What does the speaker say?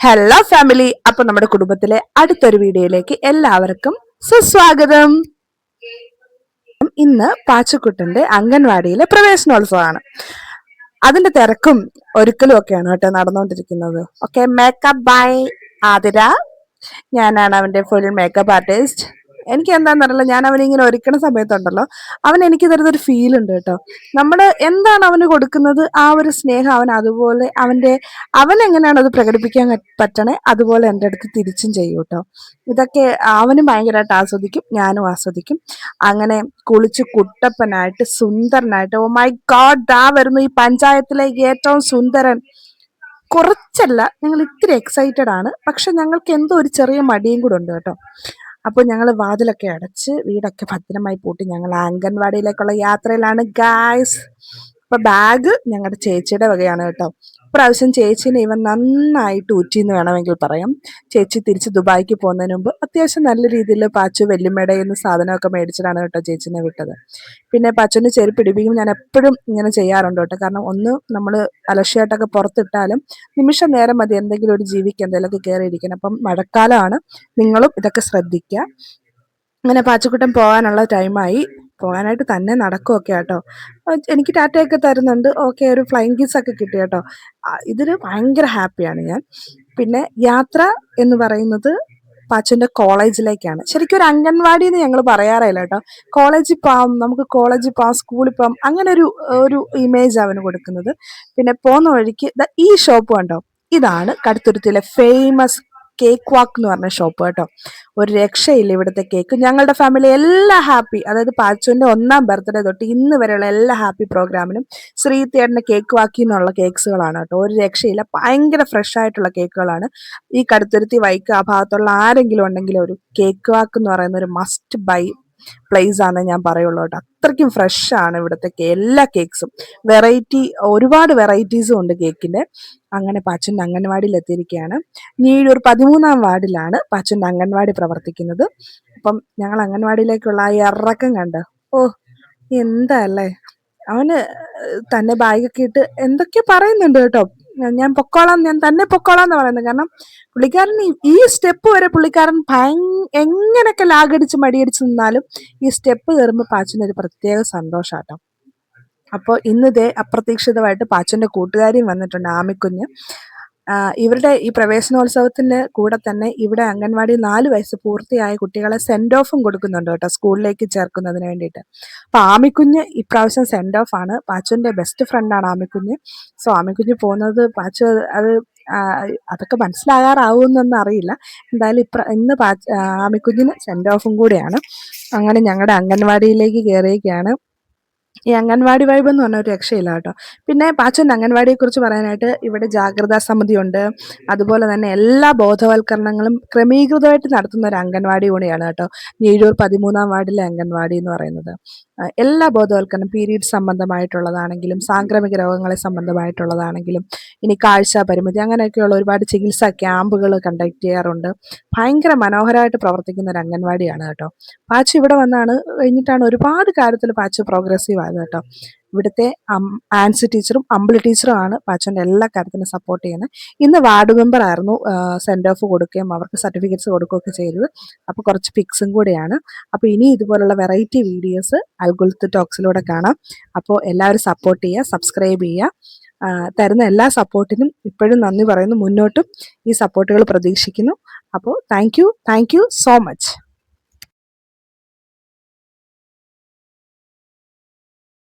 Hello family, അപ്പൊ നമ്മുടെ കുടുംബത്തിലെ അടുത്തൊരു വീഡിയോയിലേക്ക് എല്ലാവർക്കും സുസ്വാഗതം. ഇന്ന് പാച്ചുക്കുട്ടന്റെ അംഗൻവാടിയിലെ പ്രവേശനോത്സവമാണ്. അതിന്റെ തിരക്കും ഒരുക്കലും ഒക്കെയാണ് കേട്ടോ നടന്നുകൊണ്ടിരിക്കുന്നത്. Okay, makeup by Athira. ഞാനാണ് അവന്റെ ഫുൾ മേക്കപ്പ് ആർട്ടിസ്റ്റ്. എനിക്ക് എന്താണെന്നറിയില്ല, ഞാൻ അവനിങ്ങനെ ഒരുക്കണ സമയത്തുണ്ടല്ലോ, അവൻ എനിക്ക് തരുന്നൊരു ഫീൽ ഉണ്ട് കേട്ടോ. നമ്മൾ എന്താണ് അവന് കൊടുക്കുന്നത്, ആ ഒരു സ്നേഹം അവൻ അതുപോലെ അവൻ എങ്ങനെയാണ് അത് പ്രകടിപ്പിക്കാൻ പറ്റണേ അതുപോലെ എൻ്റെ അടുത്ത് തിരിച്ചും ചെയ്യും കേട്ടോ. ഇതൊക്കെ അവനും ഭയങ്കരമായിട്ട് ആസ്വദിക്കും, ഞാനും ആസ്വദിക്കും. അങ്ങനെ കുളിച്ച് കുട്ടപ്പനായിട്ട് സുന്ദരനായിട്ട്, ഓ മൈ ഗോഡ്, ദാ വരുന്നു ഈ പഞ്ചായത്തിലെ ഏറ്റവും സുന്ദരൻ. കുറച്ചല്ല, ഞങ്ങൾ ഇത്തിരി എക്സൈറ്റഡ് ആണ്, പക്ഷെ ഞങ്ങൾക്ക് എന്തോ ഒരു ചെറിയ മടിയും കൂടെ ഉണ്ട് കേട്ടോ. അപ്പോൾ ഞങ്ങൾ വാതിലൊക്കെ അടച്ച് വീടൊക്കെ ഭദ്രമായി പൂട്ടി ഞങ്ങൾ അംഗൻവാടിയിലേക്കുള്ള യാത്രയിലാണ് ഗായ്സ്. അപ്പൊ ബാഗ് ഞങ്ങളുടെ ചേച്ചിയുടെ വകയാണ് കേട്ടോ. ഇപ്രാവശ്യം ചേച്ചീനെ ഇവൻ നന്നായിട്ട് ഊറ്റിന്ന് വേണമെങ്കിൽ പറയാം. ചേച്ചി തിരിച്ച് ദുബായിക്ക് പോകുന്നതിന് മുമ്പ് അത്യാവശ്യം നല്ല രീതിയിൽ പാച്ചു വെല്ലുമ്മയുടെ നിന്ന് സാധനമൊക്കെ മേടിച്ചിട്ടാണ് കേട്ടോ ചേച്ചിനെ വിട്ടത്. പിന്നെ പാച്ചുവിന് ചെരുപ്പ് ഇടിപ്പിക്കും ഞാൻ എപ്പോഴും ഇങ്ങനെ ചെയ്യാറുണ്ട് കേട്ടോ. കാരണം ഒന്ന് നമ്മൾ അലക്ഷ്യമായിട്ടൊക്കെ പുറത്തിട്ടാലും നിമിഷം നേരം മതി എന്തെങ്കിലും ഒരു ജീവിക്ക് എന്തെങ്കിലുമൊക്കെ കയറിയിരിക്കണം. അപ്പം മഴക്കാലമാണ്, നിങ്ങളും ഇതൊക്കെ ശ്രദ്ധിക്കുക. അങ്ങനെ പാച്ചുക്കുട്ടൻ പോകാനുള്ള ടൈമായി. പോകാനായിട്ട് തന്നെ നടക്കുമൊക്കെ കേട്ടോ. എനിക്ക് ടാറ്റയൊക്കെ തരുന്നുണ്ട്. ഓക്കെ, ഒരു ഫ്ലൈങ് കിസ് ഒക്കെ കിട്ടി കേട്ടോ. ഇതിന് ഭയങ്കര ഹാപ്പിയാണ് ഞാൻ. പിന്നെ യാത്ര എന്ന് പറയുന്നത് പാച്ചുവിൻ്റെ കോളേജിലേക്കാണ്. ശരിക്കും ഒരു അംഗൻവാടി എന്ന് ഞങ്ങൾ പറയാറില്ല കേട്ടോ. കോളേജിൽ പോകാം, നമുക്ക് കോളേജിൽ പോകാം, സ്കൂളിൽ പോകാം, അങ്ങനെ ഒരു ഇമേജ് അവന് കൊടുക്കുന്നത്. പിന്നെ പോകുന്ന വഴിക്ക് ഈ ഷോപ്പ് കണ്ടോ, ഇതാണ് കടുത്തുരുത്തിയിലെ ഫേമസ് കേക്ക് വാക്ക് എന്ന് പറഞ്ഞ ഷോപ്പ് കേട്ടോ. ഒരു രക്ഷയില്ല ഇവിടുത്തെ കേക്ക്. ഞങ്ങളുടെ ഫാമിലി എല്ലാം ഹാപ്പി, അതായത് പാച്ചുവിൻ്റെ 1ാം ബർത്ത്ഡേ തൊട്ട് ഇന്ന് വരെയുള്ള എല്ലാ ഹാപ്പി പ്രോഗ്രാമിനും ശ്രീതിയേട്ടൻ്റെ കേക്ക് വാക്കി എന്നുള്ള കേക്ക്സുകളാണ് കേട്ടോ. ഒരു രക്ഷയില്ല, ഭയങ്കര ഫ്രഷ് ആയിട്ടുള്ള കേക്കുകളാണ്. ഈ കടുത്തുരുത്തി വൈക്ക് ആ ഭാഗത്തുള്ള ആരെങ്കിലും ഉണ്ടെങ്കിൽ ഒരു കേക്ക് വാക്ക് എന്ന് പറയുന്ന ഒരു മസ്റ്റ് ബൈ പ്ലേസ് ആണെന്ന് ഞാൻ പറയുള്ളൂ കേട്ടോ. അത്രയ്ക്കും ഫ്രഷ് ആണ് ഇവിടുത്തെ എല്ലാ കേക്ക്സും. ഒരുപാട് വെറൈറ്റീസും ഉണ്ട് കേക്കിൻ്റെ. അങ്ങനെ പാച്ചുൻ്റെ അംഗൻവാടിയിൽ എത്തിയിരിക്കുകയാണ്. ഞീഴൂർ 13ാം വാർഡിലാണ് പാച്ചുൻ്റെ അംഗൻവാടി പ്രവർത്തിക്കുന്നത്. അപ്പം ഞങ്ങൾ അംഗൻവാടിയിലേക്കുള്ള ആ ഇറക്കം കണ്ട്, ഓ എന്താ അല്ലേ. അവന് തന്നെ ബാഗൊക്കെ ഇട്ട് എന്തൊക്കെയോ പറയുന്നുണ്ട് കേട്ടോ. ഞാൻ പൊക്കോളാം, ഞാൻ തന്നെ പൊക്കോളാം എന്ന് പറയുന്നത്. കാരണം പുള്ളിക്കാരൻ ഈ സ്റ്റെപ്പ് വരെ പുള്ളിക്കാരൻ എങ്ങനെയൊക്കെ ലാഗടിച്ച് മടിയടിച്ച് നിന്നാലും ഈ സ്റ്റെപ്പ് കയറുമ്പോൾ പാച്ചിനൊരു പ്രത്യേക സന്തോഷാട്ടോ. അപ്പോൾ ഇന്നിതേ അപ്രതീക്ഷിതമായിട്ട് പാച്ചുൻ്റെ കൂട്ടുകാരിയും വന്നിട്ടുണ്ട്, ആമിക്കുഞ്ഞ്. ഇവരുടെ ഈ പ്രവേശനോത്സവത്തിന്റെ കൂടെ തന്നെ ഇവിടെ അംഗൻവാടി 4 വയസ്സ് പൂർത്തിയായ കുട്ടികളെ സെൻഡ് ഓഫും കൊടുക്കുന്നുണ്ട് കേട്ടോ, സ്കൂളിലേക്ക് ചേർക്കുന്നതിന് വേണ്ടിയിട്ട്. അപ്പൊ ആമിക്കുഞ്ഞ് ഇപ്രാവശ്യം സെൻഡ് ഓഫ് ആണ്. പാച്ചുവിന്റെ ബെസ്റ്റ് ഫ്രണ്ടാണ് ആമിക്കുഞ്ഞ്. സോ ആമിക്കുഞ്ഞ് പോകുന്നത് പാച്ചു അതൊക്കെ മനസ്സിലാകാറാവുമെന്നൊന്നും അറിയില്ല. എന്തായാലും ഇന്ന് ആമിക്കുഞ്ഞിന് സെൻഡ് ഓഫും കൂടെയാണ്. അങ്ങനെ ഞങ്ങളുടെ അംഗൻവാടിയിലേക്ക് കയറിയൊക്കെയാണ്. ഈ അംഗൻവാടി വൈബ് എന്ന് പറഞ്ഞ ഒരു രക്ഷയില്ല കേട്ടോ. പിന്നെ പാച്ചുവിൻ്റെ അംഗൻവാടിയെ കുറിച്ച് പറയാനായിട്ട് ഇവിടെ ജാഗ്രതാ സമിതിയുണ്ട്. അതുപോലെ തന്നെ എല്ലാ ബോധവൽക്കരണങ്ങളും ക്രമീകൃതമായിട്ട് നടത്തുന്ന ഒരു അംഗൻവാടി കൂടിയാണ് കേട്ടോ ഞീഴൂർ 13ാം വാർഡിലെ അംഗൻവാടി എന്ന് പറയുന്നത്. എല്ലാ ബോധവൽക്കരണം, പീരീഡ് സംബന്ധമായിട്ടുള്ളതാണെങ്കിലും സാംക്രമിക രോഗങ്ങളെ സംബന്ധമായിട്ടുള്ളതാണെങ്കിലും ഇനി കാഴ്ച പരിമിതി അങ്ങനെയൊക്കെയുള്ള ഒരുപാട് ചികിത്സാ ക്യാമ്പുകൾ കണ്ടക്ട് ചെയ്യാറുണ്ട്. ഭയങ്കര മനോഹരമായിട്ട് പ്രവർത്തിക്കുന്ന ഒരു അംഗൻവാടിയാണ് കേട്ടോ. പാച്ചു ഇവിടെ വന്നാണ് കഴിഞ്ഞിട്ടാണ് ഒരുപാട് കാര്യത്തിൽ പാച്ചു പ്രോഗ്രസീവ് ആയത് കേട്ടോ. ഇവിടുത്തെ ആൻസി ടീച്ചറും അമ്പിളി ടീച്ചറും ആണ് പാച്ചുവിൻ്റെ എല്ലാ കാര്യത്തിനും സപ്പോർട്ട് ചെയ്യുന്നത്. ഇന്ന് വാർഡ് മെമ്പർ ആയിരുന്നു സെൻഡ് ഓഫ് കൊടുക്കുകയും അവർക്ക് സർട്ടിഫിക്കറ്റ്സ് കൊടുക്കുകയൊക്കെ ചെയ്തത്. അപ്പോൾ കുറച്ച് പിക്സും കൂടെയാണ്. അപ്പോൾ ഇനി ഇതുപോലുള്ള വെറൈറ്റി വീഡിയോസ് അൽഗുൽത്ത് ടോക്സിലൂടെ കാണാം. അപ്പോൾ എല്ലാവരും സപ്പോർട്ട് ചെയ്യുക, സബ്സ്ക്രൈബ് ചെയ്യുക. തരുന്ന എല്ലാ സപ്പോർട്ടിനും ഇപ്പോഴും നന്ദി പറയുന്നു. മുന്നോട്ടും ഈ സപ്പോർട്ടുകൾ പ്രതീക്ഷിക്കുന്നു. അപ്പോൾ താങ്ക് യു സോ മച്ച്.